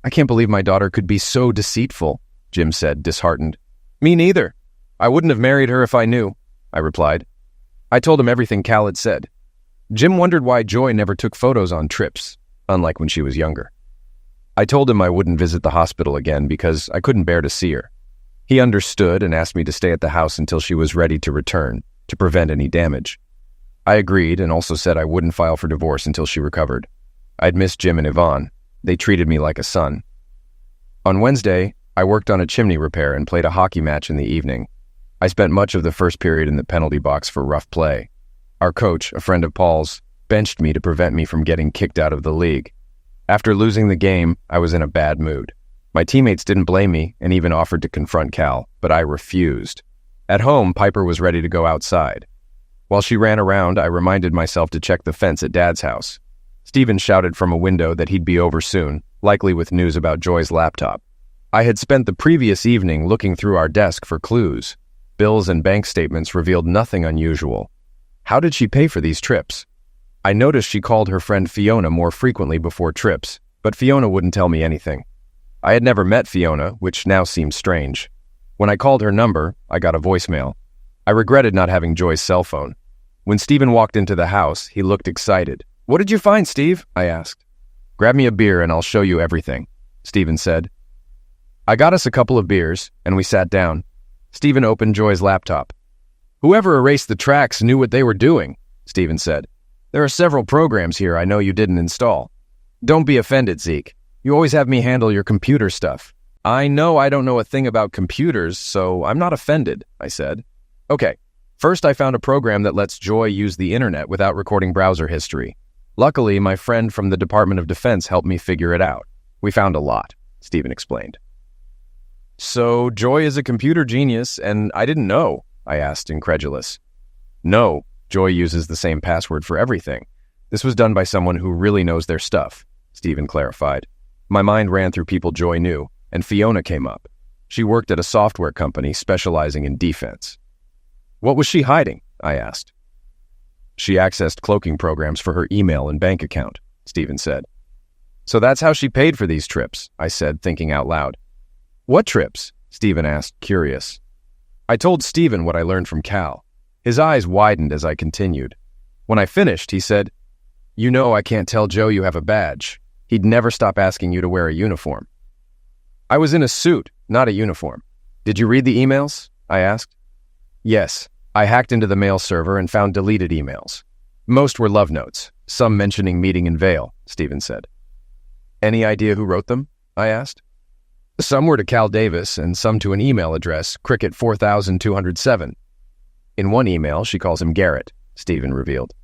"I can't believe my daughter could be so deceitful," Jim said, disheartened. "Me neither. I wouldn't have married her if I knew," I replied. I told him everything Cal had said. Jim wondered why Joy never took photos on trips, unlike when she was younger. I told him I wouldn't visit the hospital again because I couldn't bear to see her. He understood and asked me to stay at the house until she was ready to return, to prevent any damage. I agreed and also said I wouldn't file for divorce until she recovered. I'd missed Jim and Yvonne. They treated me like a son. On Wednesday, I worked on a chimney repair and played a hockey match in the evening. I spent much of the first period in the penalty box for rough play. Our coach, a friend of Paul's, benched me to prevent me from getting kicked out of the league. After losing the game, I was in a bad mood. My teammates didn't blame me and even offered to confront Cal, but I refused. At home, Piper was ready to go outside. While she ran around, I reminded myself to check the fence at Dad's house. Stephen shouted from a window that he'd be over soon, likely with news about Joy's laptop. I had spent the previous evening looking through our desk for clues. Bills and bank statements revealed nothing unusual. How did she pay for these trips? I noticed she called her friend Fiona more frequently before trips, but Fiona wouldn't tell me anything. I had never met Fiona, which now seemed strange. When I called her number, I got a voicemail. I regretted not having Joy's cell phone. When Stephen walked into the house, he looked excited. "What did you find, Steve?" I asked. "Grab me a beer and I'll show you everything," Stephen said. I got us a couple of beers, and we sat down. Stephen opened Joy's laptop. "Whoever erased the tracks knew what they were doing," Stephen said. "There are several programs here I know you didn't install." "Don't be offended, Zeke. You always have me handle your computer stuff." "I know I don't know a thing about computers, so I'm not offended," I said. "Okay, first I found a program that lets Joy use the internet without recording browser history. Luckily, my friend from the Department of Defense helped me figure it out. We found a lot," Stephen explained. "So Joy is a computer genius, and I didn't know?" I asked, incredulous. "No, Joy uses the same password for everything. This was done by someone who really knows their stuff," Stephen clarified. My mind ran through people Joy knew, and Fiona came up. She worked at a software company specializing in defense. "What was she hiding?" I asked. "She accessed cloaking programs for her email and bank account," Stephen said. "So that's how she paid for these trips," I said, thinking out loud. "What trips?" Stephen asked, curious. I told Stephen what I learned from Cal. His eyes widened as I continued. When I finished, he said, "You know I can't tell Joe you have a badge. He'd never stop asking you to wear a uniform." "I was in a suit, not a uniform. Did you read the emails?" I asked. "Yes, I hacked into the mail server and found deleted emails. Most were love notes, some mentioning meeting in Vail," Stephen said. "Any idea who wrote them?" I asked. "Some were to Cal Davis and some to an email address, Cricket 4207. In one email, she calls him Garrett," Stephen revealed.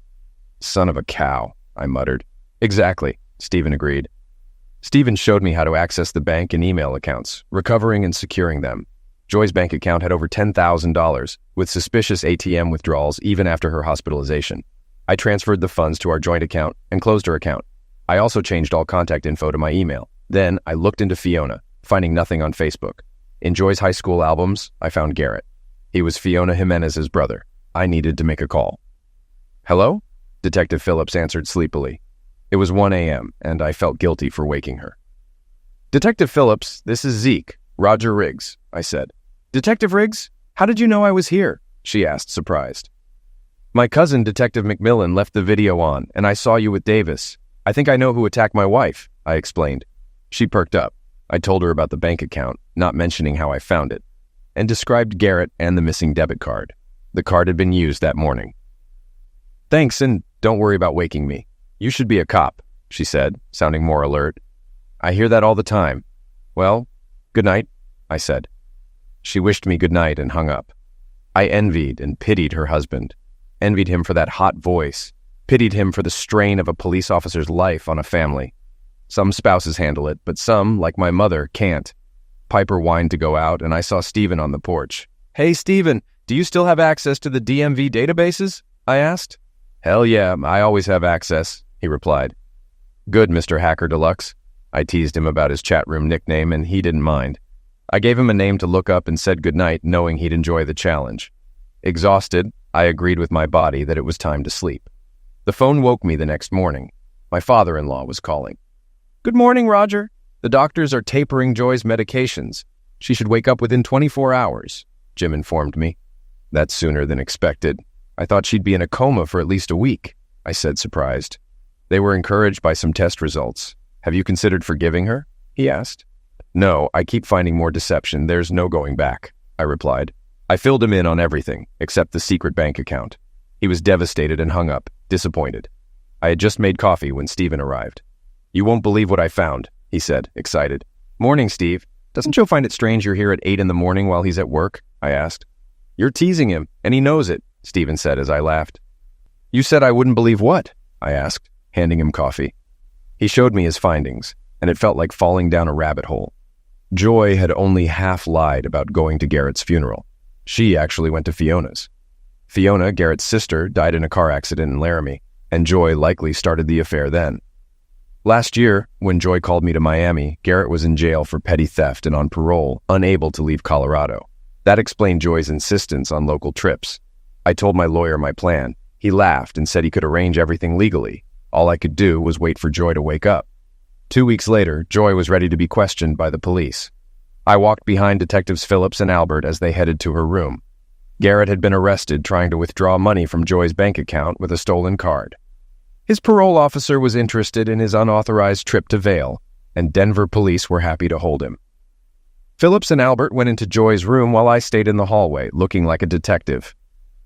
"Son of a cow," I muttered. "Exactly," Stephen agreed. Stephen showed me how to access the bank and email accounts, recovering and securing them. Joy's bank account had over $10,000, with suspicious ATM withdrawals even after her hospitalization. I transferred the funds to our joint account and closed her account. I also changed all contact info to my email. Then I looked into Fiona, finding nothing on Facebook. In Joy's high school albums, I found Garrett. He was Fiona Jimenez's brother. I needed to make a call. "Hello?" Detective Phillips answered sleepily. It was 1 a.m., and I felt guilty for waking her. "Detective Phillips, this is Zeke, Roger Riggs," I said. "Detective Riggs, how did you know I was here?" she asked, surprised. "My cousin, Detective McMillan, left the video on, and I saw you with Davis. I think I know who attacked my wife," I explained. She perked up. I told her about the bank account, not mentioning how I found it, and described Garrett and the missing debit card. The card had been used that morning. "Thanks, and don't worry about waking me. You should be a cop," she said, sounding more alert. "I hear that all the time." "Well, good night," I said. She wished me good night and hung up. I envied and pitied her husband. Envied him for that hot voice. Pitied him for the strain of a police officer's life on a family. Some spouses handle it, but some, like my mother, can't. Piper whined to go out, and I saw Stephen on the porch. "Hey, Stephen, do you still have access to the DMV databases?" I asked. "Hell yeah, I always have access," he replied. "Good, Mr. Hacker Deluxe." I teased him about his chat room nickname, and he didn't mind. I gave him a name to look up and said goodnight, knowing he'd enjoy the challenge. Exhausted, I agreed with my body that it was time to sleep. The phone woke me the next morning. My father-in-law was calling. "Good morning, Roger. The doctors are tapering Joy's medications. She should wake up within 24 hours, Jim informed me. That's sooner than expected. I thought she'd be in a coma for at least a week, I said, surprised. They were encouraged by some test results. Have you considered forgiving her? He asked. No, I keep finding more deception. There's no going back, I replied. I filled him in on everything, except the secret bank account. He was devastated and hung up, disappointed. I had just made coffee when Stephen arrived. You won't believe what I found, he said, excited. Morning, Steve. Doesn't Joe find it strange you're here at 8 in the morning while he's at work? I asked. You're teasing him, and he knows it, Stephen said as I laughed. You said I wouldn't believe what? I asked, handing him coffee. He showed me his findings, and it felt like falling down a rabbit hole. Joy had only half lied about going to Garrett's funeral. She actually went to Fiona's. Fiona, Garrett's sister, died in a car accident in Laramie, and Joy likely started the affair then. Last year, when Joy called me to Miami, Garrett was in jail for petty theft and on parole, unable to leave Colorado. That explained Joy's insistence on local trips. I told my lawyer my plan. He laughed and said he could arrange everything legally. All I could do was wait for Joy to wake up. 2 weeks later, Joy was ready to be questioned by the police. I walked behind Detectives Phillips and Albert as they headed to her room. Garrett had been arrested trying to withdraw money from Joy's bank account with a stolen card. His parole officer was interested in his unauthorized trip to Vail, and Denver police were happy to hold him. Phillips and Albert went into Joy's room while I stayed in the hallway, looking like a detective.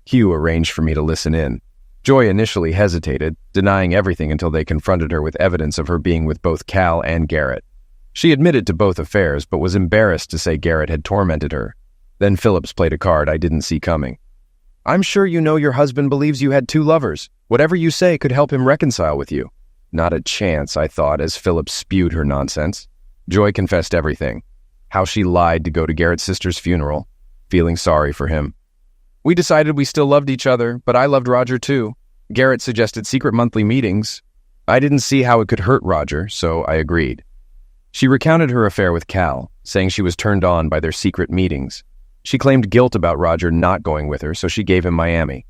Hugh arranged for me to listen in. Joy initially hesitated, denying everything until they confronted her with evidence of her being with both Cal and Garrett. She admitted to both affairs, but was embarrassed to say Garrett had tormented her. Then Phillips played a card I didn't see coming. I'm sure you know your husband believes you had 2 lovers. Whatever you say could help him reconcile with you. Not a chance, I thought, as Phillips spewed her nonsense. Joy confessed everything. How she lied to go to Garrett's sister's funeral, feeling sorry for him. We decided we still loved each other, but I loved Roger too. Garrett suggested secret monthly meetings. I didn't see how it could hurt Roger, so I agreed. She recounted her affair with Cal, saying she was turned on by their secret meetings. She claimed guilt about Roger not going with her, so she gave him Miami.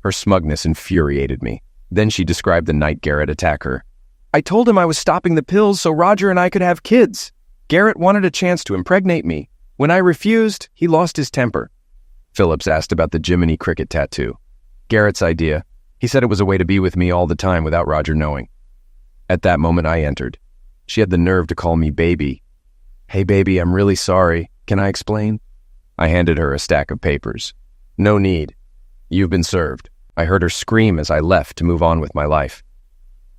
Her smugness infuriated me. Then she described the night Garrett attacked her. I told him I was stopping the pills so Roger and I could have kids. Garrett wanted a chance to impregnate me. When I refused, he lost his temper. Phillips asked about the Jiminy Cricket tattoo. Garrett's idea. He said it was a way to be with me all the time without Roger knowing. At that moment, I entered. She had the nerve to call me baby. Hey, baby, I'm really sorry. Can I explain? I handed her a stack of papers. No need. You've been served. I heard her scream as I left to move on with my life.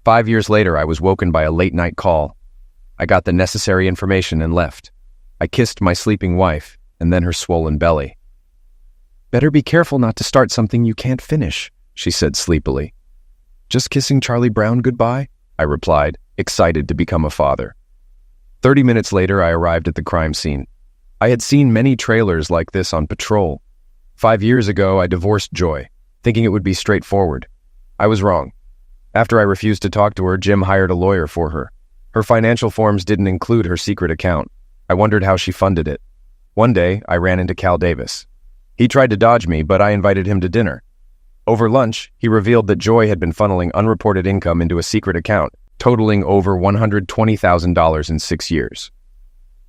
5 years later, I was woken by a late-night call. I got the necessary information and left. I kissed my sleeping wife and then her swollen belly. Better be careful not to start something you can't finish, she said sleepily. Just kissing Charlie Brown goodbye? I replied, excited to become a father. 30 minutes later, I arrived at the crime scene. I had seen many trailers like this on patrol. 5 years ago, I divorced Joy, thinking it would be straightforward. I was wrong. After I refused to talk to her, Jim hired a lawyer for her. Her financial forms didn't include her secret account. I wondered how she funded it. One day, I ran into Cal Davis. He tried to dodge me, but I invited him to dinner. Over lunch, he revealed that Joy had been funneling unreported income into a secret account, totaling over $120,000 in 6 years.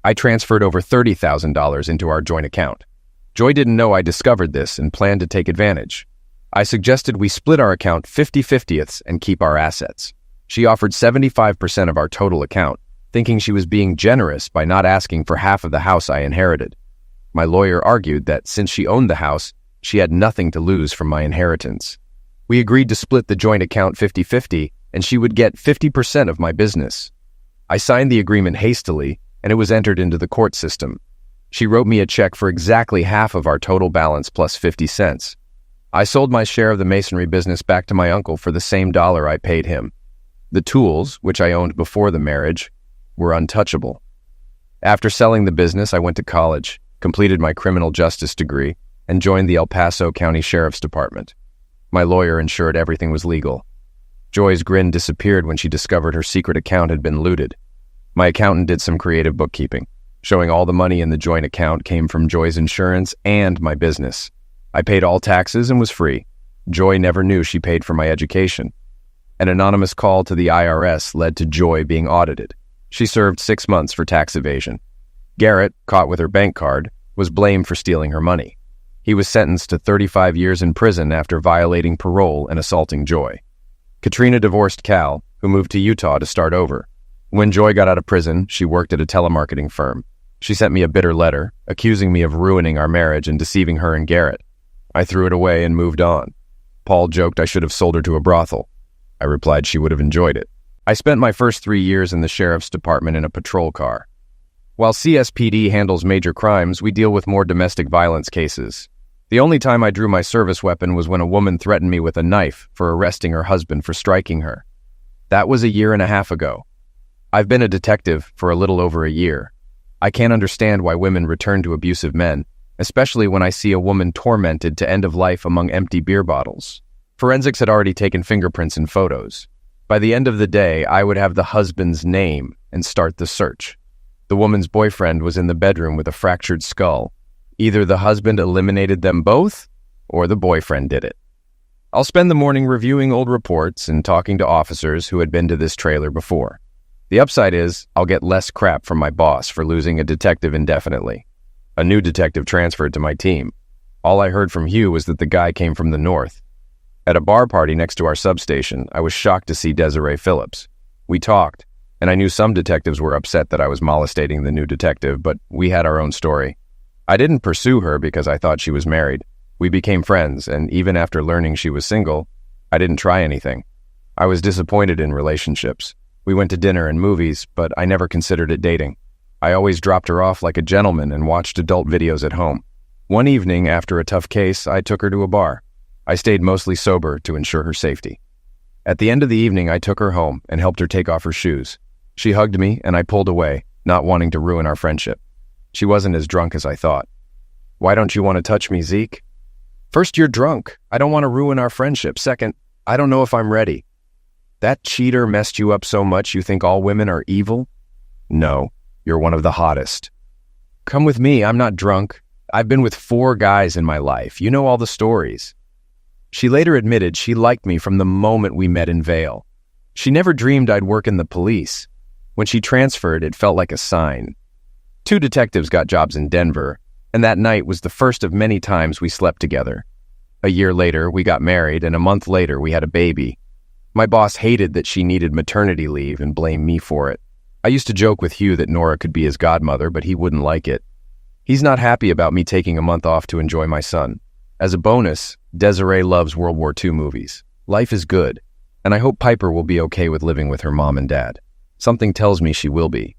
I transferred over $30,000 into our joint account. Joy didn't know I discovered this and planned to take advantage. I suggested we split our account 50/50ths and keep our assets. She offered 75% of our total account, thinking she was being generous by not asking for half of the house I inherited. My lawyer argued that since she owned the house, she had nothing to lose from my inheritance. We agreed to split the joint account 50/50, and she would get 50% of my business. I signed the agreement hastily, and it was entered into the court system. She wrote me a check for exactly half of our total balance plus 50 cents. I sold my share of the masonry business back to my uncle for the same dollar I paid him. The tools, which I owned before the marriage, were untouchable. After selling the business, I went to college, completed my criminal justice degree, and joined the El Paso County Sheriff's Department. My lawyer ensured everything was legal. Joy's grin disappeared when she discovered her secret account had been looted. My accountant did some creative bookkeeping, showing all the money in the joint account came from Joy's insurance and my business. I paid all taxes and was free. Joy never knew she paid for my education. An anonymous call to the IRS led to Joy being audited. She served 6 months for tax evasion. Garrett, caught with her bank card, was blamed for stealing her money. He was sentenced to 35 years in prison after violating parole and assaulting Joy. Katrina divorced Cal, who moved to Utah to start over. When Joy got out of prison, she worked at a telemarketing firm. She sent me a bitter letter, accusing me of ruining our marriage and deceiving her and Garrett. I threw it away and moved on. Paul joked I should have sold her to a brothel. I replied she would have enjoyed it. I spent my first 3 years in the sheriff's department in a patrol car. While CSPD handles major crimes, we deal with more domestic violence cases. The only time I drew my service weapon was when a woman threatened me with a knife for arresting her husband for striking her. That was a year and a half ago. I've been a detective for a little over a year. I can't understand why women return to abusive men, especially when I see a woman tormented to end of life among empty beer bottles. Forensics had already taken fingerprints and photos. By the end of the day, I would have the husband's name and start the search. The woman's boyfriend was in the bedroom with a fractured skull. Either the husband eliminated them both, or the boyfriend did it. I'll spend the morning reviewing old reports and talking to officers who had been to this trailer before. The upside is, I'll get less crap from my boss for losing a detective indefinitely. A new detective transferred to my team. All I heard from Hugh was that the guy came from the north. At a bar party next to our substation, I was shocked to see Desiree Phillips. We talked, and I knew some detectives were upset that I was molestating the new detective, but we had our own story. I didn't pursue her because I thought she was married. We became friends, and even after learning she was single, I didn't try anything. I was disappointed in relationships. We went to dinner and movies, but I never considered it dating. I always dropped her off like a gentleman and watched adult videos at home. One evening, after a tough case, I took her to a bar. I stayed mostly sober to ensure her safety. At the end of the evening, I took her home and helped her take off her shoes. She hugged me, and I pulled away, not wanting to ruin our friendship. She wasn't as drunk as I thought. "Why don't you want to touch me, Zeke?" "First, you're drunk. I don't want to ruin our friendship. Second, I don't know if I'm ready." "That cheater messed you up so much you think all women are evil?" "No, you're one of the hottest." "Come with me. I'm not drunk. I've been with 4 guys in my life. You know all the stories." She later admitted she liked me from the moment we met in Vail. She never dreamed I'd work in the police. When she transferred, it felt like a sign. 2 detectives got jobs in Denver, and that night was the first of many times we slept together. A year later, we got married, and a month later, we had a baby. My boss hated that she needed maternity leave and blamed me for it. I used to joke with Hugh that Nora could be his godmother, but he wouldn't like it. He's not happy about me taking a month off to enjoy my son. As a bonus, Desiree loves World War II movies. Life is good, and I hope Piper will be okay with living with her mom and dad. Something tells me she will be.